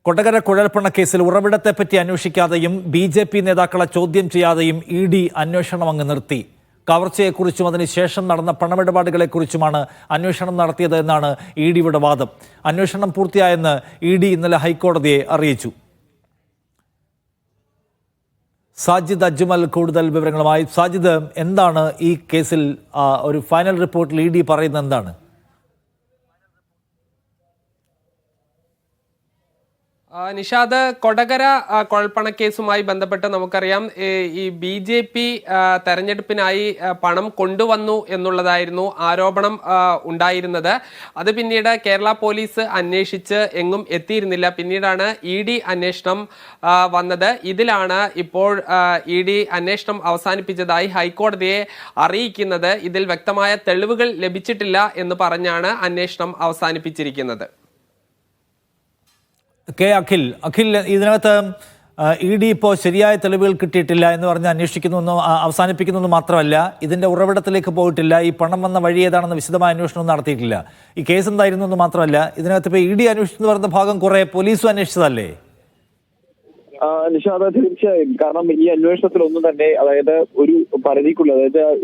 കൊടകര കുഴൽപ്പണ കേസിൽ ഉറവിടത്തെപ്പറ്റി അന്വേഷിക്കാതെയും ബി.ജെ.പി. നേതാക്കളെ ചോദ്യം ചെയ്യാതെയും ഇ.ഡി. അന്വേഷണം അങ്ങ് നിർത്തി. കവർച്ചയെക്കുറിച്ചും അതിനുശേഷം നടന്ന പണമിടപാടുകളെക്കുറിച്ചുമാണ് അന്വേഷണം നടത്തിയത് എന്നാണ് ഇ.ഡിയുടെ വാദം. അന്വേഷണം പൂർത്തിയായെന്ന് ഇ.ഡി. ഇന്നലെ ഹൈക്കോടതിയെ അറിയിച്ചു. സാജിദ് അജ്മൽ കൂടുതൽ വിവരങ്ങളുമായി. സാജിദ്, എന്താണ് ഈ കേസിൽ ഒരു ഫൈനൽ റിപ്പോർട്ടിൽ ഇ.ഡി. പറയുന്നത് എന്താണ്? നിഷാദ്, കൊടകര കുഴൽപ്പണക്കേസുമായി ബന്ധപ്പെട്ട് നമുക്കറിയാം ഈ ബി.ജെ.പി. തെരഞ്ഞെടുപ്പിനായി പണം കൊണ്ടുവന്നു എന്നുള്ളതായിരുന്നു ആരോപണം ഉണ്ടായിരുന്നത്. അത് പിന്നീട് കേരള പോലീസ് അന്വേഷിച്ച് എങ്ങും എത്തിയിരുന്നില്ല. പിന്നീടാണ് ഇ.ഡി. അന്വേഷണം വന്നത്. ഇതിലാണ് ഇപ്പോൾ ഇ.ഡി. അന്വേഷണം അവസാനിപ്പിച്ചതായി ഹൈക്കോടതിയെ അറിയിക്കുന്നത്. ഇതിൽ വ്യക്തമായ തെളിവുകൾ ലഭിച്ചിട്ടില്ല എന്ന് പറഞ്ഞാണ് അന്വേഷണം അവസാനിപ്പിച്ചിരിക്കുന്നത്. അഖിൽ, ഇതിനകത്ത് ഇ.ഡി. ഇപ്പോൾ ശരിയായ തെളിവുകൾ കിട്ടിയിട്ടില്ല എന്ന് പറഞ്ഞ് അന്വേഷിക്കുന്നു, അവസാനിപ്പിക്കുന്നു മാത്രമല്ല, ഇതിൻ്റെ ഉറവിടത്തിലേക്ക് പോയിട്ടില്ല. ഈ പണം വന്ന വഴി ഏതാണെന്ന് വിശദമായ അന്വേഷണം നടത്തിയിട്ടില്ല. ഈ കേസ് എന്തായിരുന്നു എന്ന് മാത്രമല്ല, ഇതിനകത്ത് ഇപ്പോൾ ഇ.ഡി. അന്വേഷിച്ചെന്ന് പറയുന്ന ഭാഗം കുറെ പോലീസും അന്വേഷിച്ചതല്ലേ? നിഷാദ, തീർച്ചയായും. കാരണം ഈ അന്വേഷണത്തിലൊന്നും തന്നെ ഒരു പരിധിക്കുള്ള,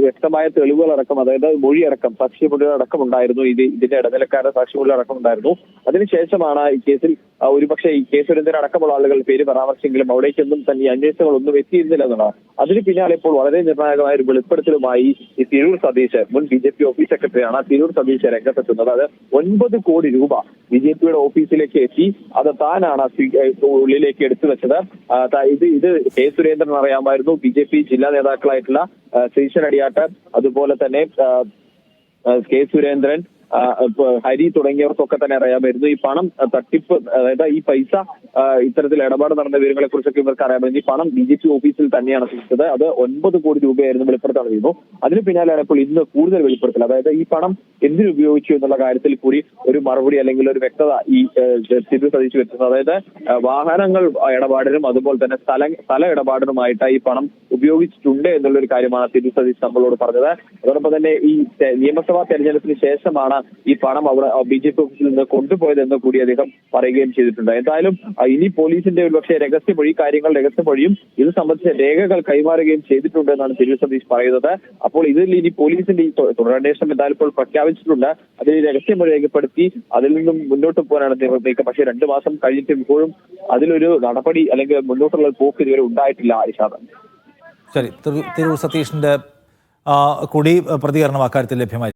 വ്യക്തമായ തെളിവുകളടക്കം, മൊഴിയടക്കം, സാക്ഷിമൊഴികളടക്കം ഉണ്ടായിരുന്നു. ഇതിന്റെ ഇടനിലക്കാരുടെ സാക്ഷിമൊഴികളടക്കം ഉണ്ടായിരുന്നു. അതിനുശേഷമാണ് ഈ കേസിൽ ഒരുപക്ഷെ ഈ കേസ് സുരേന്ദ്രൻ അടക്കമുള്ള ആളുകൾ പേര് പരാമർശിച്ചെങ്കിലും അവിടേക്കൊന്നും തന്നെ ഈ അന്വേഷണങ്ങളൊന്നും എത്തിയിരുന്നില്ല എന്നുള്ളതാണ്. അതിന് പിന്നാലെ ഇപ്പോൾ വളരെ നിർണായകമായ ഒരു വെളിപ്പെടുത്തലുമായി ഈ തിരൂർ സതീശ്, മുൻ ബി.ജെ.പി. ഓഫീസ് സെക്രട്ടറിയാണ് തിരൂർ സതീശ് രംഗത്തെത്തുന്നത്. അത് 9 കോടി രൂപ ബി.ജെ.പിയുടെ ഓഫീസിലേക്ക് എത്തി. അത് താനാണ് ഉള്ളിലേക്ക് എടുത്തു വെച്ചത്. ഇത് കെ സുരേന്ദ്രൻ അറിയാമായിരുന്നു. ബി.ജെ.പി. ജില്ലാ നേതാക്കളായിട്ടുള്ള ശ്രീശൻ അടിയാട്ട്, അതുപോലെ തന്നെ കെ സുരേന്ദ്രൻ, ഹരി തുടങ്ങിയവർക്കൊക്കെ തന്നെ അറിയാമായിരുന്നു. ഈ പണം തട്ടിപ്പ്, ഈ പൈസ ഇത്തരത്തിൽ ഇടപാട് നടന്ന വിവരങ്ങളെ കുറിച്ചൊക്കെ ഇവർക്ക് അറിയാമായിരുന്നു. ഈ പണം ബി.ജെ.പി. ഓഫീസിൽ തന്നെയാണ് സൂക്ഷിച്ചത്. അത് 9 കോടി രൂപയായിരുന്നു വെളിപ്പെടുത്താൻ കഴിയുന്നു. അതിന് പിന്നാലെയാണ് ഇപ്പോൾ ഇന്ന് കൂടുതൽ വെളിപ്പെടുത്തൽ. ഈ പണം എന്തിനുപയോഗിച്ചു എന്നുള്ള കാര്യത്തിൽ കൂടി ഒരു മറുപടി അല്ലെങ്കിൽ ഒരു വ്യക്തത ഈ തിരൂർ സതീശ് വരുത്തുന്നത്. വാഹനങ്ങൾ ഇടപാടിനും അതുപോലെ തന്നെ സ്ഥല ഇടപാടിനുമായിട്ട് ഈ പണം ഉപയോഗിച്ചിട്ടുണ്ട് എന്നുള്ള ഒരു കാര്യമാണ് തിരൂർ സതീശ് നമ്മളോട് പറഞ്ഞത്. അതോടൊപ്പം തന്നെ ഈ നിയമസഭാ തെരഞ്ഞെടുപ്പിന് ശേഷമാണ് ഈ പണം അവിടെ ബി.ജെ.പി. ഓഫീസിൽ നിന്ന് കൊണ്ടുപോയതെന്ന് കൂടി അദ്ദേഹം പറയുകയും ചെയ്തിട്ടുണ്ട്. എന്തായാലും ഇനി പോലീസിന്റെ ഒരുപക്ഷെ രഹസ്യമൊഴിയും ഇത് സംബന്ധിച്ച രേഖകൾ കൈമാറുകയും ചെയ്തിട്ടുണ്ട് എന്നാണ് തിരൂർ സതീശ് പറയുന്നത്. അപ്പോൾ ഇതിൽ ഇനി പോലീസിന്റെ ഈ തുടരന്വേഷണം എന്തായാലും ഇപ്പോൾ പ്രഖ്യാപിച്ചിട്ടുണ്ട്. അതിൽ രഹസ്യമൊഴി രേഖപ്പെടുത്തി അതിൽ നിന്നും മുന്നോട്ട് പോകാനാണ് നീക്കം. പക്ഷേ 2 മാസം കഴിഞ്ഞിട്ട് ഇപ്പോഴും അതിലൊരു നടപടി അല്ലെങ്കിൽ മുന്നോട്ടുള്ള പോക്ക് ഇതുവരെ ഉണ്ടായിട്ടില്ല. ആയിഷാദ്, ശരി, തിരൂർ സതീഷിന്റെ കൂടി പ്രതികരണം അക്കാര്യത്തിൽ ലഭ്യമായി.